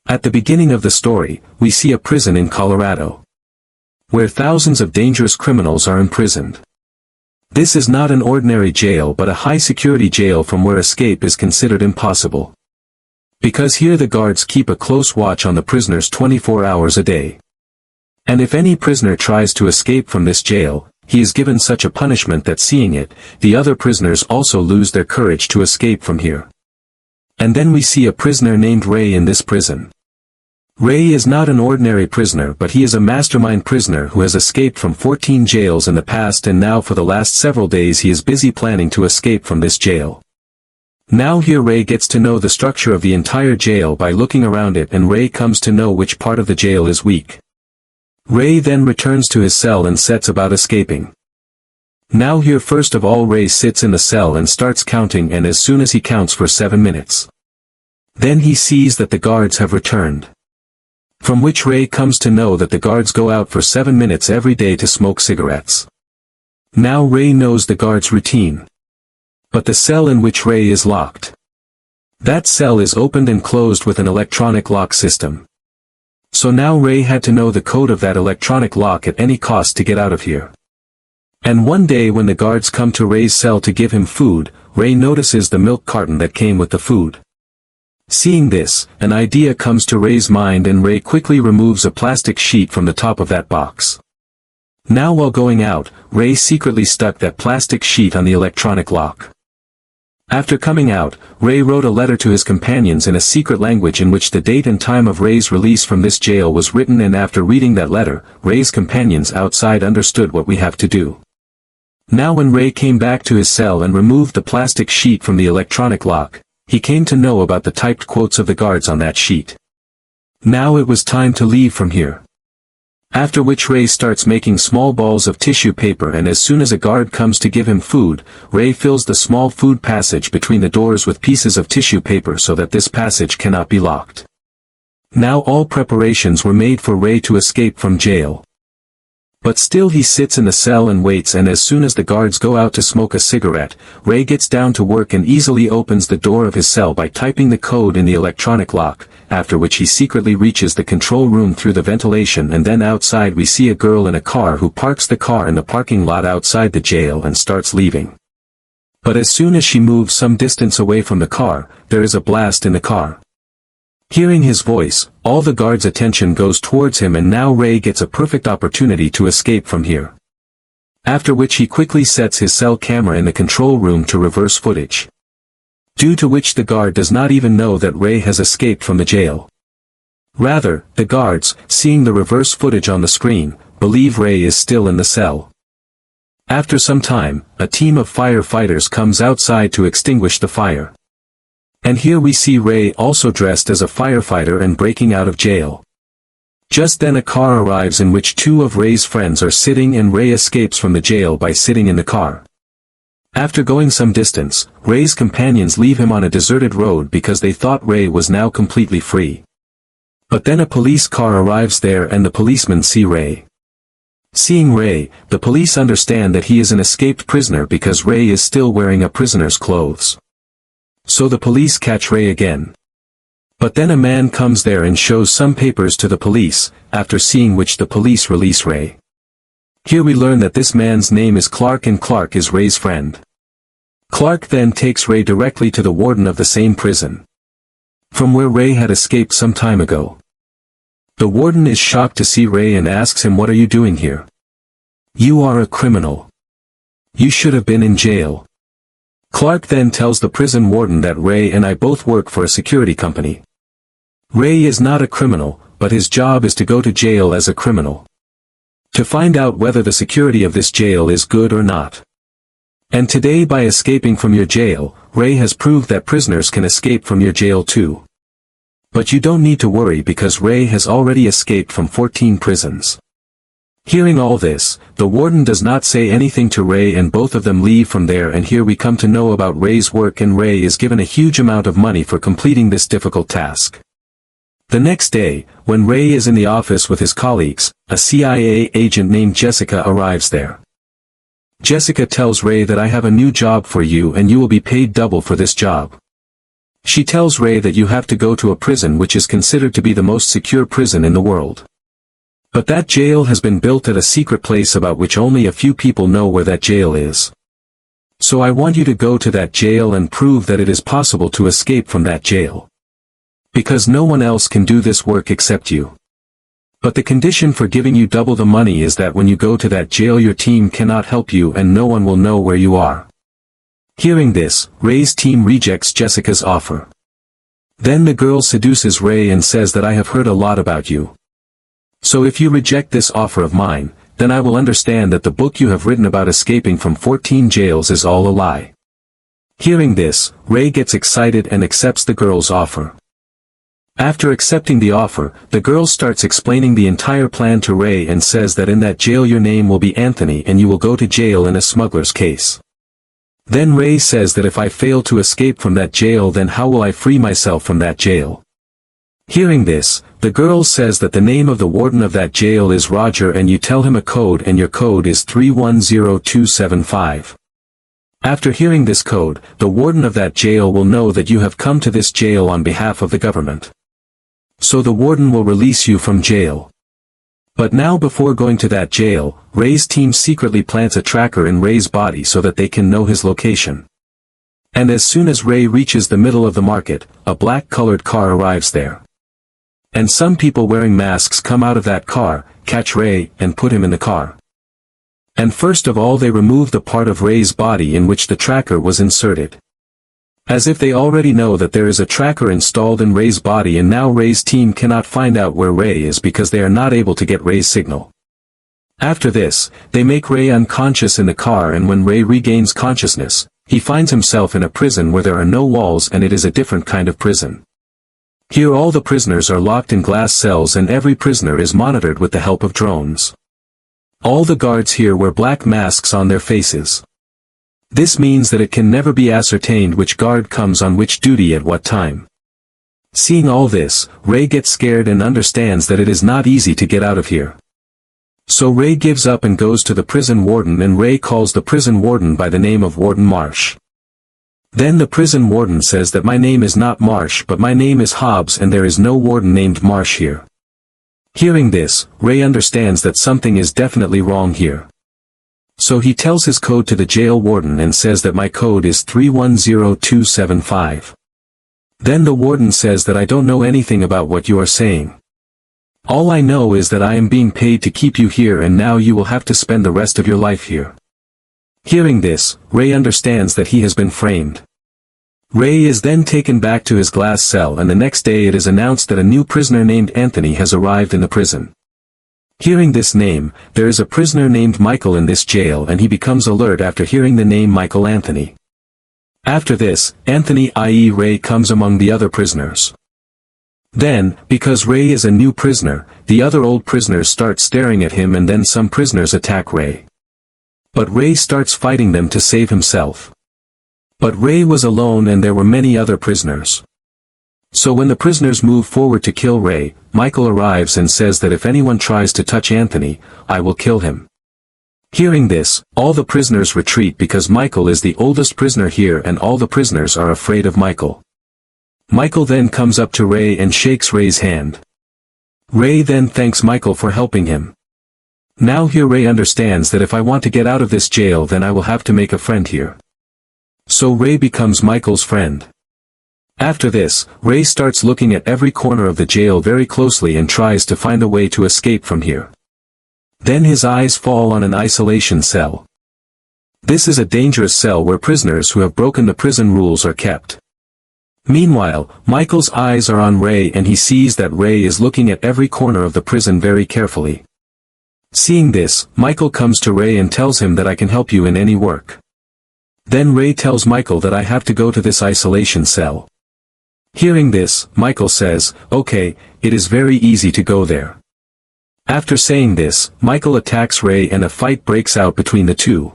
At the beginning of the story, we see a prison in Colorado, where thousands of dangerous criminals are imprisoned. This is not an ordinary jail but a high-security jail from where escape is considered impossible. Because here the guards keep a close watch on the prisoners 24 hours a day. And if any prisoner tries to escape from this jail, he is given such a punishment that seeing it, the other prisoners also lose their courage to escape from here. And then we see a prisoner named Ray in this prison. Ray is not an ordinary prisoner but he is a mastermind prisoner who has escaped from 14 jails in the past and now for the last several days he is busy planning to escape from this jail. Now here Ray gets to know the structure of the entire jail by looking around it and Ray comes to know which part of the jail is weak. Ray then returns to his cell and sets about escaping. Now here first of all Ray sits in the cell and starts counting and as soon as he counts for 7 minutes. Then he sees that the guards have returned. From which Ray comes to know that the guards go out for 7 minutes every day to smoke cigarettes. Now Ray knows the guards' routine. But the cell in which Ray is locked. That cell is opened and closed with an electronic lock system. So now Ray had to know the code of that electronic lock at any cost to get out of here. And one day when the guards come to Ray's cell to give him food, Ray notices the milk carton that came with the food. Seeing this, an idea comes to Ray's mind and Ray quickly removes a plastic sheet from the top of that box. Now while going out, Ray secretly stuck that plastic sheet on the electronic lock. After coming out, Ray wrote a letter to his companions in a secret language in which the date and time of Ray's release from this jail was written and after reading that letter, Ray's companions outside understood what we have to do. Now when Ray came back to his cell and removed the plastic sheet from the electronic lock, he came to know about the typed quotes of the guards on that sheet. Now it was time to leave from here. After which Ray starts making small balls of tissue paper and as soon as a guard comes to give him food, Ray fills the small food passage between the doors with pieces of tissue paper so that this passage cannot be locked. Now all preparations were made for Ray to escape from jail. But still he sits in the cell and waits and as soon as the guards go out to smoke a cigarette, Ray gets down to work and easily opens the door of his cell by typing the code in the electronic lock, after which he secretly reaches the control room through the ventilation and then outside we see a girl in a car who parks the car in the parking lot outside the jail and starts leaving. But as soon as she moves some distance away from the car, there is a blast in the car. Hearing his voice, all the guards' attention goes towards him and now Ray gets a perfect opportunity to escape from here. After which he quickly sets his cell camera in the control room to reverse footage. Due to which the guard does not even know that Ray has escaped from the jail. Rather, the guards, seeing the reverse footage on the screen, believe Ray is still in the cell. After some time, a team of firefighters comes outside to extinguish the fire. And here we see Ray also dressed as a firefighter and breaking out of jail. Just then a car arrives in which 2 of Ray's friends are sitting and Ray escapes from the jail by sitting in the car. After going some distance, Ray's companions leave him on a deserted road because they thought Ray was now completely free. But then a police car arrives there and the policemen see Ray. Seeing Ray, the police understand that he is an escaped prisoner because Ray is still wearing a prisoner's clothes. So the police catch Ray again. But then a man comes there and shows some papers to the police, after seeing which the police release Ray. Here we learn that this man's name is Clark and Clark is Ray's friend. Clark then takes Ray directly to the warden of the same prison, from where Ray had escaped some time ago. The warden is shocked to see Ray and asks him, "What are you doing here? You are a criminal. You should have been in jail." Clark then tells the prison warden that Ray and I both work for a security company. Ray is not a criminal, but his job is to go to jail as a criminal. To find out whether the security of this jail is good or not. And today by escaping from your jail, Ray has proved that prisoners can escape from your jail too. But you don't need to worry because Ray has already escaped from 14 prisons. Hearing all this, the warden does not say anything to Ray and both of them leave from there and here we come to know about Ray's work and Ray is given a huge amount of money for completing this difficult task. The next day, when Ray is in the office with his colleagues, a CIA agent named Jessica arrives there. Jessica tells Ray that I have a new job for you and you will be paid double for this job. She tells Ray that you have to go to a prison which is considered to be the most secure prison in the world. But that jail has been built at a secret place about which only a few people know where that jail is. So I want you to go to that jail and prove that it is possible to escape from that jail. Because no one else can do this work except you. But the condition for giving you double the money is that when you go to that jail your team cannot help you and no one will know where you are. Hearing this, Ray's team rejects Jessica's offer. Then the girl seduces Ray and says that I have heard a lot about you. So if you reject this offer of mine, then I will understand that the book you have written about escaping from 14 jails is all a lie. Hearing this, Ray gets excited and accepts the girl's offer. After accepting the offer, the girl starts explaining the entire plan to Ray and says that in that jail your name will be Anthony and you will go to jail in a smuggler's case. Then Ray says that if I fail to escape from that jail then how will I free myself from that jail? Hearing this, the girl says that the name of the warden of that jail is Roger and you tell him a code and your code is 310275. After hearing this code, the warden of that jail will know that you have come to this jail on behalf of the government. So the warden will release you from jail. But now before going to that jail, Ray's team secretly plants a tracker in Ray's body so that they can know his location. And as soon as Ray reaches the middle of the market, a black-colored car arrives there. And some people wearing masks come out of that car, catch Ray, and put him in the car. And first of all they remove the part of Ray's body in which the tracker was inserted. As if they already know that there is a tracker installed in Ray's body and now Ray's team cannot find out where Ray is because they are not able to get Ray's signal. After this, they make Ray unconscious in the car and when Ray regains consciousness, he finds himself in a prison where there are no walls and it is a different kind of prison. Here all the prisoners are locked in glass cells and every prisoner is monitored with the help of drones. All the guards here wear black masks on their faces. This means that it can never be ascertained which guard comes on which duty at what time. Seeing all this, Ray gets scared and understands that it is not easy to get out of here. So Ray gives up and goes to the prison warden and Ray calls the prison warden by the name of Warden Marsh. Then the prison warden says that my name is not Marsh but my name is Hobbs and there is no warden named Marsh here. Hearing this, Ray understands that something is definitely wrong here. So he tells his code to the jail warden and says that my code is 310275. Then the warden says that I don't know anything about what you are saying. All I know is that I am being paid to keep you here and now you will have to spend the rest of your life here. Hearing this, Ray understands that he has been framed. Ray is then taken back to his glass cell and the next day it is announced that a new prisoner named Anthony has arrived in the prison. Hearing this name, there is a prisoner named Mikael in this jail and he becomes alert after hearing the name Mikael Anthony. After this, Anthony i.e. Ray comes among the other prisoners. Then, because Ray is a new prisoner, the other old prisoners start staring at him and then some prisoners attack Ray. But Ray starts fighting them to save himself. But Ray was alone and there were many other prisoners. So when the prisoners move forward to kill Ray, Mikael arrives and says that if anyone tries to touch Anthony, I will kill him. Hearing this, all the prisoners retreat because Mikael is the oldest prisoner here and all the prisoners are afraid of Mikael. Mikael then comes up to Ray and shakes Ray's hand. Ray then thanks Mikael for helping him. Now here Ray understands that if I want to get out of this jail then I will have to make a friend here. So Ray becomes Mikael's friend. After this, Ray starts looking at every corner of the jail very closely and tries to find a way to escape from here. Then his eyes fall on an isolation cell. This is a dangerous cell where prisoners who have broken the prison rules are kept. Meanwhile, Mikael's eyes are on Ray and he sees that Ray is looking at every corner of the prison very carefully. Seeing this, Mikael comes to Ray and tells him that I can help you in any work. Then Ray tells Mikael that I have to go to this isolation cell. Hearing this, Mikael says, okay, it is very easy to go there. After saying this, Mikael attacks Ray and a fight breaks out between the two.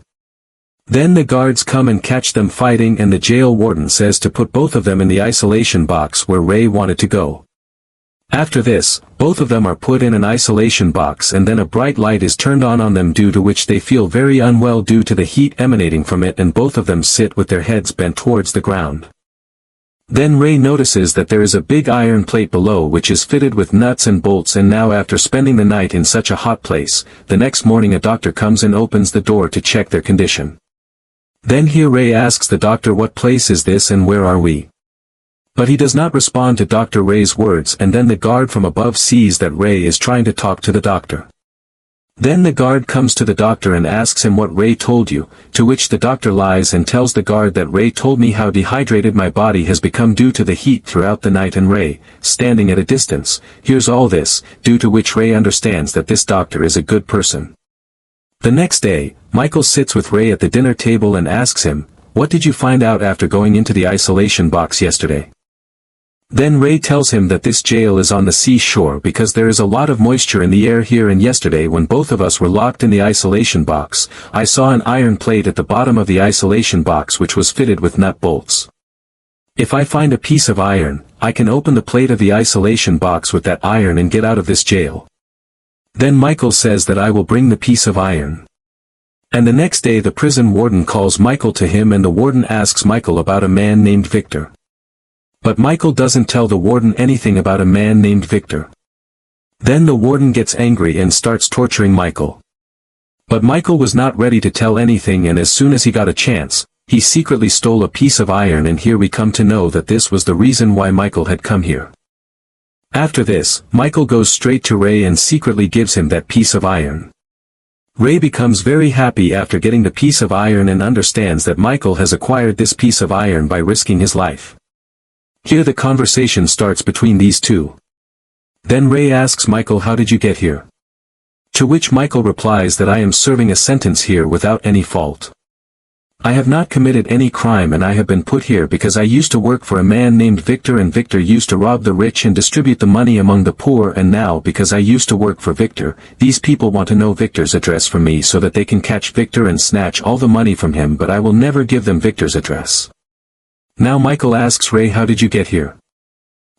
Then the guards come and catch them fighting and the jail warden says to put both of them in the isolation box where Ray wanted to go. After this, both of them are put in an isolation box and then a bright light is turned on them due to which they feel very unwell due to the heat emanating from it and both of them sit with their heads bent towards the ground. Then Ray notices that there is a big iron plate below which is fitted with nuts and bolts, and now after spending the night in such a hot place, the next morning a doctor comes and opens the door to check their condition. Then here Ray asks the doctor, what place is this and where are we? But he does not respond to Dr. Ray's words, and then the guard from above sees that Ray is trying to talk to the doctor. Then the guard comes to the doctor and asks him what Ray told you, to which the doctor lies and tells the guard that Ray told me how dehydrated my body has become due to the heat throughout the night, and Ray, standing at a distance, hears all this, due to which Ray understands that this doctor is a good person. The next day, Mikael sits with Ray at the dinner table and asks him, what did you find out after going into the isolation box yesterday? Then Ray tells him that this jail is on the seashore because there is a lot of moisture in the air here, and yesterday when both of us were locked in the isolation box, I saw an iron plate at the bottom of the isolation box which was fitted with nut bolts. If I find a piece of iron, I can open the plate of the isolation box with that iron and get out of this jail. Then Mikael says that I will bring the piece of iron. And the next day the prison warden calls Mikael to him, and the warden asks Mikael about a man named Victor. But Mikael doesn't tell the warden anything about a man named Victor. Then the warden gets angry and starts torturing Mikael. But Mikael was not ready to tell anything, and as soon as he got a chance, he secretly stole a piece of iron, and here we come to know that this was the reason why Mikael had come here. After this, Mikael goes straight to Ray and secretly gives him that piece of iron. Ray becomes very happy after getting the piece of iron and understands that Mikael has acquired this piece of iron by risking his life. Here the conversation starts between these two. Then Ray asks Mikael, how did you get here? To which Mikael replies that I am serving a sentence here without any fault. I have not committed any crime, and I have been put here because I used to work for a man named Victor, and Victor used to rob the rich and distribute the money among the poor, and now because I used to work for Victor, these people want to know Victor's address from me so that they can catch Victor and snatch all the money from him, but I will never give them Victor's address. Now Mikael asks Ray, how did you get here?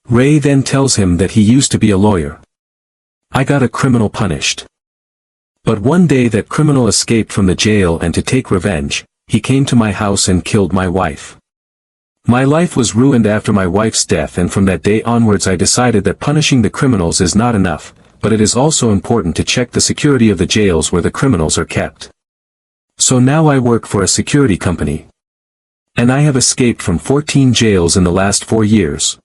Ray then tells him that he used to be a lawyer. I got a criminal punished. But one day that criminal escaped from the jail, and to take revenge, he came to my house and killed my wife. My life was ruined after my wife's death, and from that day onwards I decided that punishing the criminals is not enough, but it is also important to check the security of the jails where the criminals are kept. So now I work for a security company. And I have escaped from 14 jails in the last 4 years.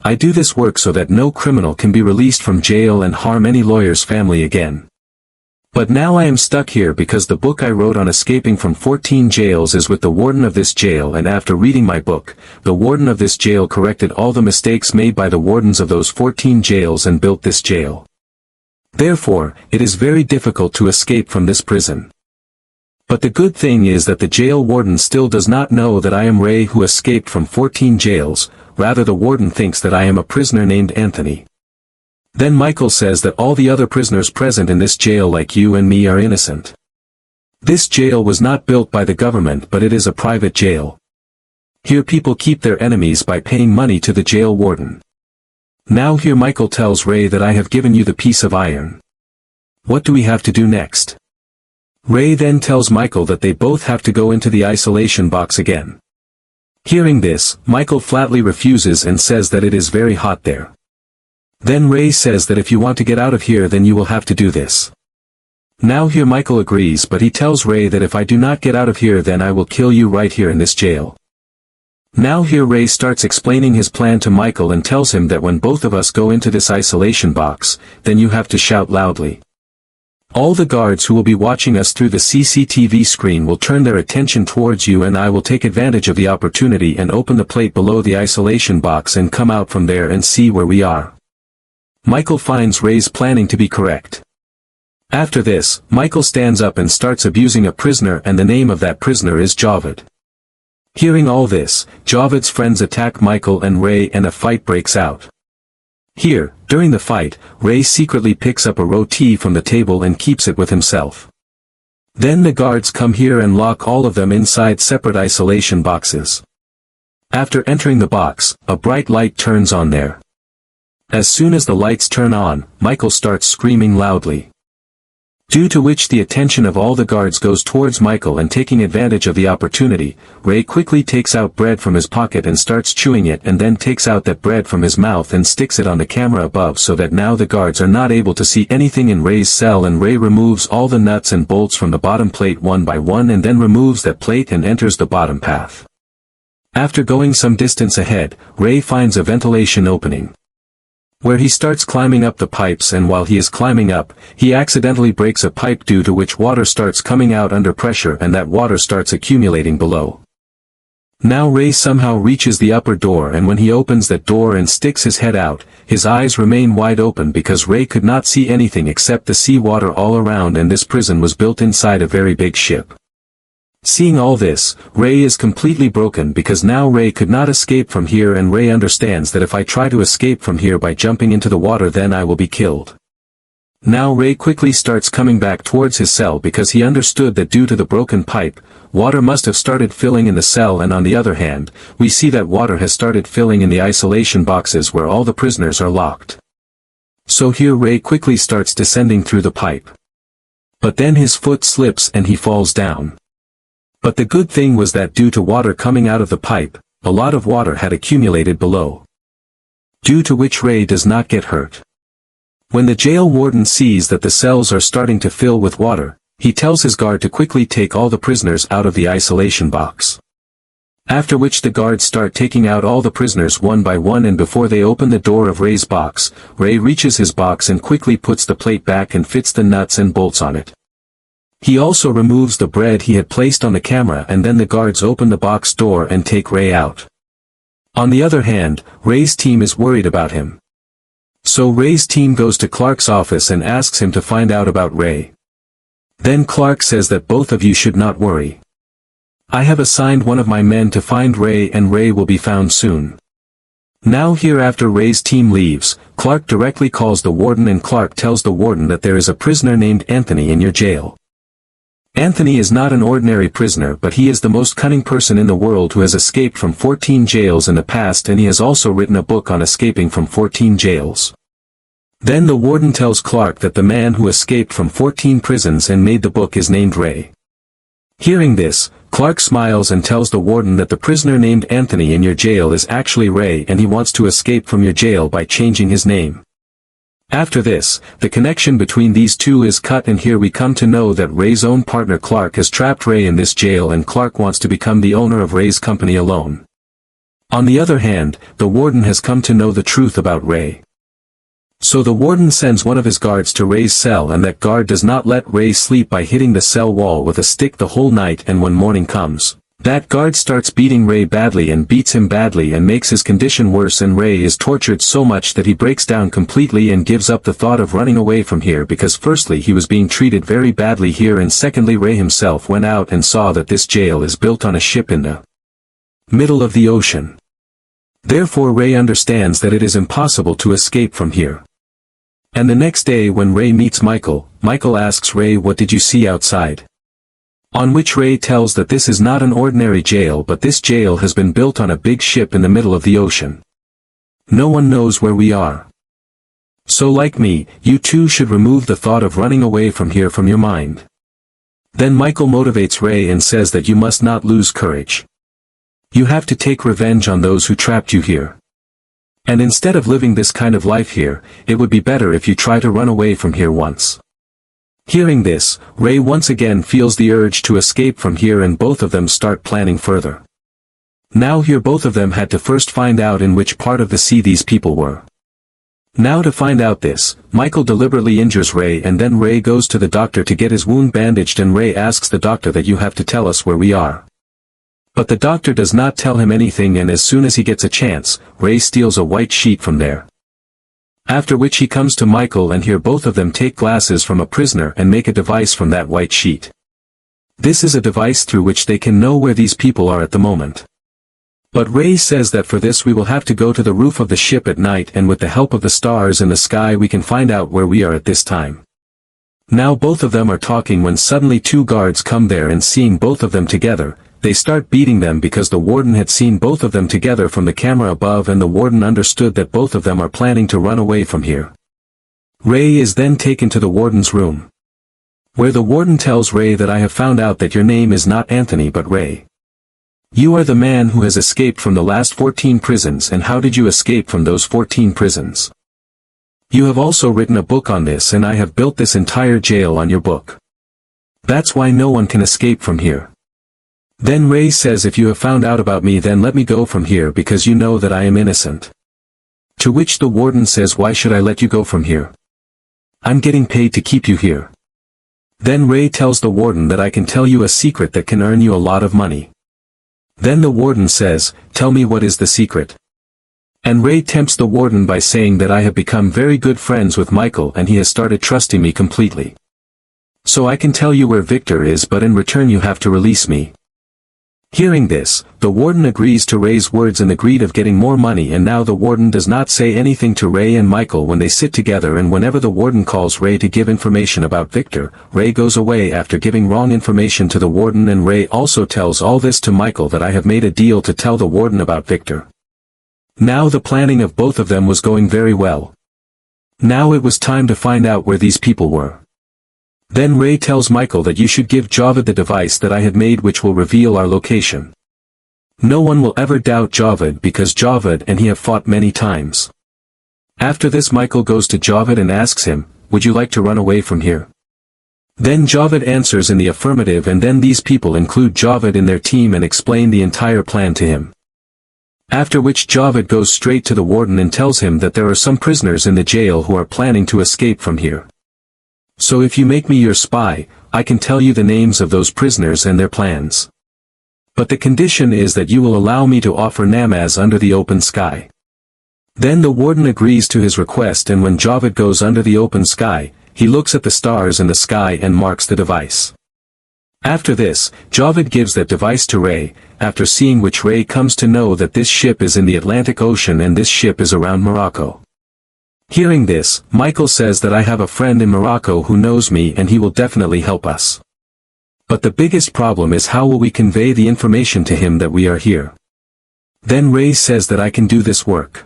I do this work so that no criminal can be released from jail and harm any lawyer's family again. But now I am stuck here because the book I wrote on escaping from 14 jails is with the warden of this jail, and after reading my book, the warden of this jail corrected all the mistakes made by the wardens of those 14 jails and built this jail. Therefore, it is very difficult to escape from this prison. But the good thing is that the jail warden still does not know that I am Ray who escaped from 14 jails, rather the warden thinks that I am a prisoner named Anthony. Then Mikael says that all the other prisoners present in this jail like you and me are innocent. This jail was not built by the government, but it is a private jail. Here people keep their enemies by paying money to the jail warden. Now here Mikael tells Ray that I have given you the piece of iron. What do we have to do next? Ray then tells Mikael that they both have to go into the isolation box again. Hearing this, Mikael flatly refuses and says that it is very hot there. Then Ray says that if you want to get out of here then you will have to do this. Now here Mikael agrees, but he tells Ray that if I do not get out of here then I will kill you right here in this jail. Now here Ray starts explaining his plan to Mikael and tells him that when both of us go into this isolation box, then you have to shout loudly. All the guards who will be watching us through the CCTV screen will turn their attention towards you, and I will take advantage of the opportunity and open the plate below the isolation box and come out from there and see where we are. Mikael finds Ray's planning to be correct. After this, Mikael stands up and starts abusing a prisoner, and the name of that prisoner is Javed. Hearing all this, Javed's friends attack Mikael and Ray and a fight breaks out. Here, during the fight, Ray secretly picks up a roti from the table and keeps it with himself. Then the guards come here and lock all of them inside separate isolation boxes. After entering the box, a bright light turns on there. As soon as the lights turn on, Mikael starts screaming loudly. Due to which the attention of all the guards goes towards Mikael, and taking advantage of the opportunity, Ray quickly takes out bread from his pocket and starts chewing it, and then takes out that bread from his mouth and sticks it on the camera above so that now the guards are not able to see anything in Ray's cell, and Ray removes all the nuts and bolts from the bottom plate one by one and then removes that plate and enters the bottom path. After going some distance ahead, Ray finds a ventilation opening, where he starts climbing up the pipes, and while he is climbing up, he accidentally breaks a pipe, due to which water starts coming out under pressure and that water starts accumulating below. Now Ray somehow reaches the upper door, and when he opens that door and sticks his head out, his eyes remain wide open because Ray could not see anything except the sea water all around, and this prison was built inside a very big ship. Seeing all this, Ray is completely broken because now Ray could not escape from here, and Ray understands that if I try to escape from here by jumping into the water, then I will be killed. Now Ray quickly starts coming back towards his cell because he understood that due to the broken pipe, water must have started filling in the cell, and on the other hand, we see that water has started filling in the isolation boxes where all the prisoners are locked. So here Ray quickly starts descending through the pipe. But then his foot slips and he falls down. But the good thing was that due to water coming out of the pipe, a lot of water had accumulated below, due to which Ray does not get hurt. When the jail warden sees that the cells are starting to fill with water, he tells his guard to quickly take all the prisoners out of the isolation box. After which the guards start taking out all the prisoners one by one, and before they open the door of Ray's box, Ray reaches his box and quickly puts the plate back and fits the nuts and bolts on it. He also removes the bread he had placed on the camera, and then the guards open the box door and take Ray out. On the other hand, Ray's team is worried about him. So Ray's team goes to Clark's office and asks him to find out about Ray. Then Clark says that both of you should not worry. I have assigned one of my men to find Ray, and Ray will be found soon. Now here, after Ray's team leaves, Clark directly calls the warden, and Clark tells the warden that there is a prisoner named Anthony in your jail. Anthony is not an ordinary prisoner, but he is the most cunning person in the world who has escaped from 14 jails in the past, and he has also written a book on escaping from 14 jails. Then the warden tells Clark that the man who escaped from 14 prisons and made the book is named Ray. Hearing this, Clark smiles and tells the warden that the prisoner named Anthony in your jail is actually Ray, and he wants to escape from your jail by changing his name. After this, the connection between these two is cut, and here we come to know that Ray's own partner Clark has trapped Ray in this jail, and Clark wants to become the owner of Ray's company alone. On the other hand, the warden has come to know the truth about Ray. So the warden sends one of his guards to Ray's cell, and that guard does not let Ray sleep by hitting the cell wall with a stick the whole night, and when morning comes, that guard starts beating Ray badly and beats him badly and makes his condition worse, and Ray is tortured so much that he breaks down completely and gives up the thought of running away from here, because firstly he was being treated very badly here, and secondly Ray himself went out and saw that this jail is built on a ship in the middle of the ocean. Therefore Ray understands that it is impossible to escape from here. And the next day when Ray meets Mikael, Mikael asks Ray, "What did you see outside?" On which Ray tells that this is not an ordinary jail, but this jail has been built on a big ship in the middle of the ocean. No one knows where we are. So like me, you too should remove the thought of running away from here from your mind. Then Mikael motivates Ray and says that you must not lose courage. You have to take revenge on those who trapped you here. And instead of living this kind of life here, it would be better if you try to run away from here once. Hearing this, Ray once again feels the urge to escape from here, and both of them start planning further. Now here both of them had to first find out in which part of the sea these people were. Now to find out this, Mikael deliberately injures Ray, and then Ray goes to the doctor to get his wound bandaged, and Ray asks the doctor that you have to tell us where we are. But the doctor does not tell him anything, and as soon as he gets a chance, Ray steals a white sheet from there. After which he comes to Mikael, and here both of them take glasses from a prisoner and make a device from that white sheet. This is a device through which they can know where these people are at the moment. But Ray says that for this we will have to go to the roof of the ship at night, and with the help of the stars in the sky we can find out where we are at this time. Now both of them are talking when suddenly two guards come there, and seeing both of them together, they start beating them because the warden had seen both of them together from the camera above, and the warden understood that both of them are planning to run away from here. Ray is then taken to the warden's room. where the warden tells Ray that I have found out that your name is not Anthony but Ray. You are the man who has escaped from the last 14 prisons, and how did you escape from those 14 prisons? You have also written a book on this, and I have built this entire jail on your book. That's why no one can escape from here. Then Ray says, if you have found out about me, then let me go from here because you know that I am innocent. To which the warden says, why should I let you go from here? I'm getting paid to keep you here. Then Ray tells the warden that I can tell you a secret that can earn you a lot of money. Then the warden says, tell me what is the secret. And Ray tempts the warden by saying that I have become very good friends with Mikael and he has started trusting me completely. So I can tell you where Victor is, but in return you have to release me. Hearing this, the warden agrees to Ray's words in the greed of getting more money, and now the warden does not say anything to Ray and Mikael when they sit together, and whenever the warden calls Ray to give information about Victor, Ray goes away after giving wrong information to the warden, and Ray also tells all this to Mikael that I have made a deal to tell the warden about Victor. Now the planning of both of them was going very well. Now it was time to find out where these people were. Then Ray tells Mikael that you should give Javed the device that I had made, which will reveal our location. No one will ever doubt Javed because Javed and he have fought many times. After this, Mikael goes to Javed and asks him, would you like to run away from here? Then Javed answers in the affirmative, and then these people include Javed in their team and explain the entire plan to him. After which Javed goes straight to the warden and tells him that there are some prisoners in the jail who are planning to escape from here. So if you make me your spy, I can tell you the names of those prisoners and their plans. But the condition is that you will allow me to offer namaz under the open sky. Then the warden agrees to his request, and when Javed goes under the open sky, he looks at the stars in the sky and marks the device. After this, Javed gives that device to Ray, after seeing which Ray comes to know that this ship is in the Atlantic Ocean and this ship is around Morocco. Hearing this, Mikael says that I have a friend in Morocco who knows me and he will definitely help us. But the biggest problem is how will we convey the information to him that we are here. Then Ray says that I can do this work.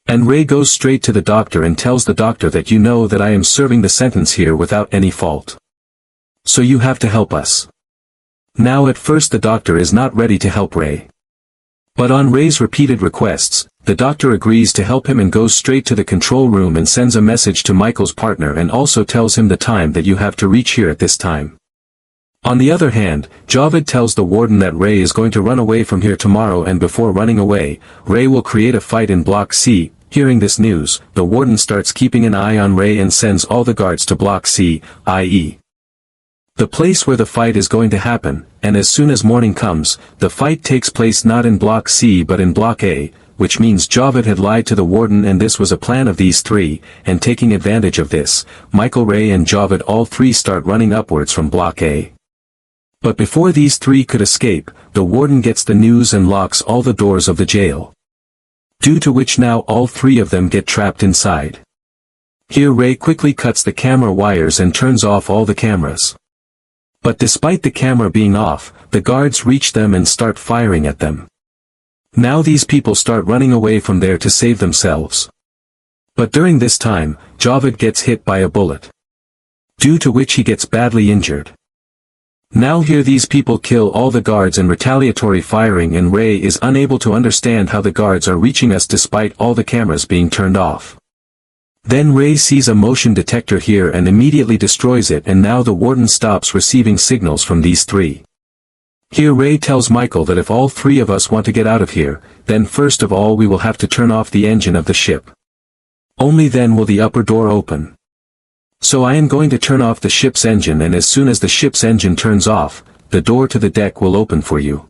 And Ray goes straight to the doctor and tells the doctor that you know that I am serving the sentence here without any fault. So you have to help us. Now at first the doctor is not ready to help Ray. But on Ray's repeated requests, the doctor agrees to help him and goes straight to the control room and sends a message to Michael's partner and also tells him the time that you have to reach here at this time. On the other hand, Javed tells the warden that Ray is going to run away from here tomorrow, and before running away, Ray will create a fight in Block C. Hearing this news, the warden starts keeping an eye on Ray and sends all the guards to Block C, i.e. the place where the fight is going to happen, and as soon as morning comes, the fight takes place not in Block C but in Block A, which means Javed had lied to the warden, and this was a plan of these three, and taking advantage of this, Mikael, Ray and Javed all three start running upwards from Block A. But before these three could escape, the warden gets the news and locks all the doors of the jail. Due to which now all three of them get trapped inside. Here Ray quickly cuts the camera wires and turns off all the cameras. But despite the camera being off, the guards reach them and start firing at them. Now these people start running away from there to save themselves. But during this time, Javed gets hit by a bullet. Due to which he gets badly injured. Now here these people kill all the guards in retaliatory firing, and Ray is unable to understand how the guards are reaching us despite all the cameras being turned off. Then Ray sees a motion detector here and immediately destroys it, and now the warden stops receiving signals from these three. Here Ray tells Mikael that if all three of us want to get out of here, then first of all we will have to turn off the engine of the ship. Only then will the upper door open. So I am going to turn off the ship's engine, and as soon as the ship's engine turns off, the door to the deck will open for you.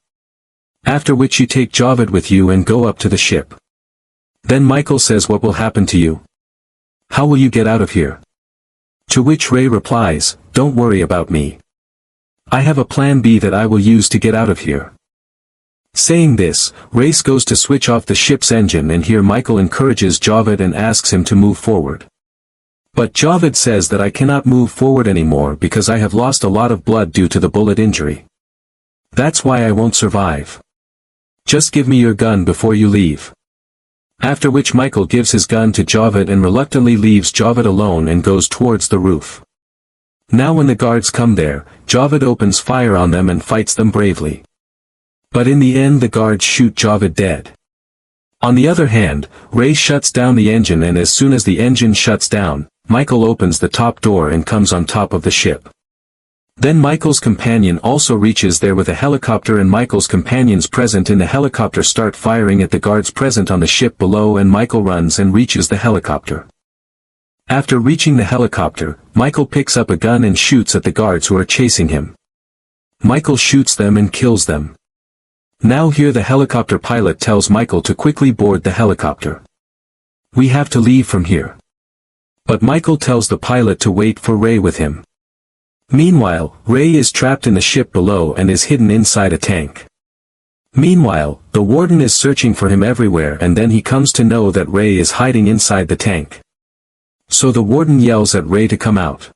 After which you take Javed with you and go up to the ship. Then Mikael says, what will happen to you? How will you get out of here? To which Ray replies, don't worry about me. I have a plan B that I will use to get out of here. Saying this, Ray goes to switch off the ship's engine, and here Mikael encourages Javed and asks him to move forward. But Javed says that I cannot move forward anymore because I have lost a lot of blood due to the bullet injury. That's why I won't survive. Just give me your gun before you leave. After which Mikael gives his gun to Javed and reluctantly leaves Javed alone and goes towards the roof. Now when the guards come there, Javed opens fire on them and fights them bravely. But in the end the guards shoot Javed dead. On the other hand, Ray shuts down the engine, and as soon as the engine shuts down, Mikael opens the top door and comes on top of the ship. Then Mikael's companion also reaches there with a helicopter, and Mikael's companions present in the helicopter start firing at the guards present on the ship below, and Mikael runs and reaches the helicopter. After reaching the helicopter, Mikael picks up a gun and shoots at the guards who are chasing him. Mikael shoots them and kills them. Now here the helicopter pilot tells Mikael to quickly board the helicopter. We have to leave from here. But Mikael tells the pilot to wait for Ray with him. Meanwhile, Ray is trapped in the ship below and is hidden inside a tank. Meanwhile, the warden is searching for him everywhere, and then he comes to know that Ray is hiding inside the tank. So the warden yells at Ray to come out.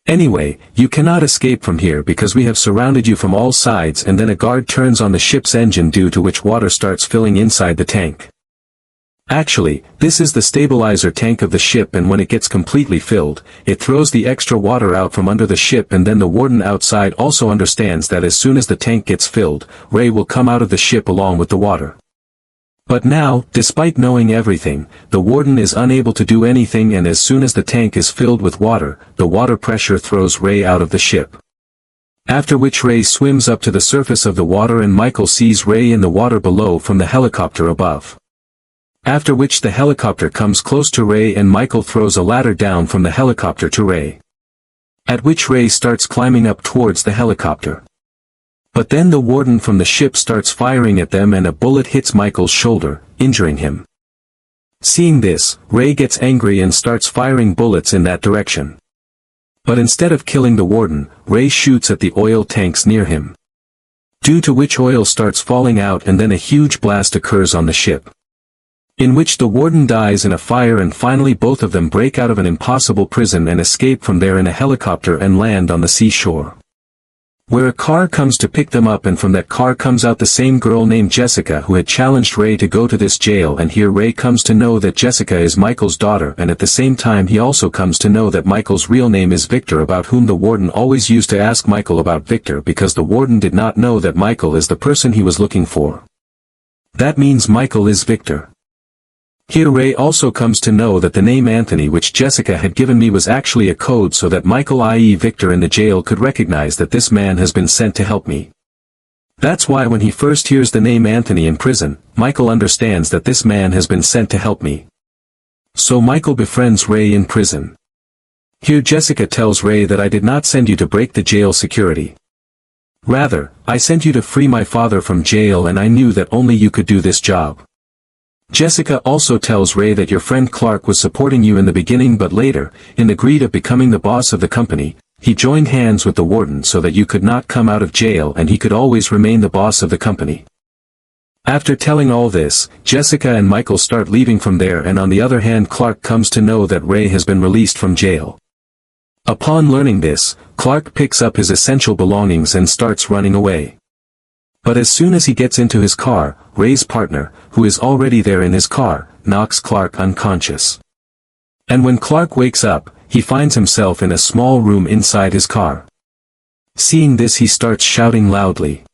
Anyway, you cannot escape from here because we have surrounded you from all sides, and then a guard turns on the ship's engine, due to which water starts filling inside the tank. Actually, this is the stabilizer tank of the ship, and when it gets completely filled, it throws the extra water out from under the ship, and then the warden outside also understands that as soon as the tank gets filled, Ray will come out of the ship along with the water. But now, despite knowing everything, the warden is unable to do anything, and as soon as the tank is filled with water, the water pressure throws Ray out of the ship. After which Ray swims up to the surface of the water, and Mikael sees Ray in the water below from the helicopter above. After which the helicopter comes close to Ray, and Mikael throws a ladder down from the helicopter to Ray. At which Ray starts climbing up towards the helicopter. But then the warden from the ship starts firing at them, and a bullet hits Mikael's shoulder, injuring him. Seeing this, Ray gets angry and starts firing bullets in that direction. But instead of killing the warden, Ray shoots at the oil tanks near him. Due to which oil starts falling out, and then a huge blast occurs on the ship. In which the warden dies in a fire, and finally both of them break out of an impossible prison and escape from there in a helicopter and land on the seashore. Where a car comes to pick them up, and from that car comes out the same girl named Jessica who had challenged Ray to go to this jail, and here Ray comes to know that Jessica is Mikael's daughter, and at the same time he also comes to know that Mikael's real name is Victor, about whom the warden always used to ask Mikael about Victor because the warden did not know that Mikael is the person he was looking for. That means Mikael is Victor. Here Ray also comes to know that the name Anthony which Jessica had given me was actually a code so that Mikael, i.e. Victor in the jail, could recognize that this man has been sent to help me. That's why when he first hears the name Anthony in prison, Mikael understands that this man has been sent to help me. So Mikael befriends Ray in prison. Here Jessica tells Ray that I did not send you to break the jail security. Rather, I sent you to free my father from jail, and I knew that only you could do this job. Jessica also tells Ray that your friend Clark was supporting you in the beginning, but later, in the greed of becoming the boss of the company, he joined hands with the warden so that you could not come out of jail and he could always remain the boss of the company. After telling all this, Jessica and Mikael start leaving from there, and on the other hand Clark comes to know that Ray has been released from jail. Upon learning this, Clark picks up his essential belongings and starts running away. But as soon as he gets into his car, Ray's partner, who is already there in his car, knocks Clark unconscious. And when Clark wakes up, he finds himself in a small room inside his car. Seeing this, he starts shouting loudly.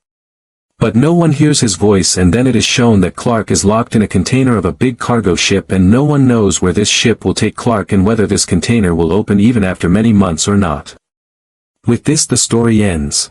But no one hears his voice, and then it is shown that Clark is locked in a container of a big cargo ship, and no one knows where this ship will take Clark and whether this container will open even after many months or not. With this the story ends.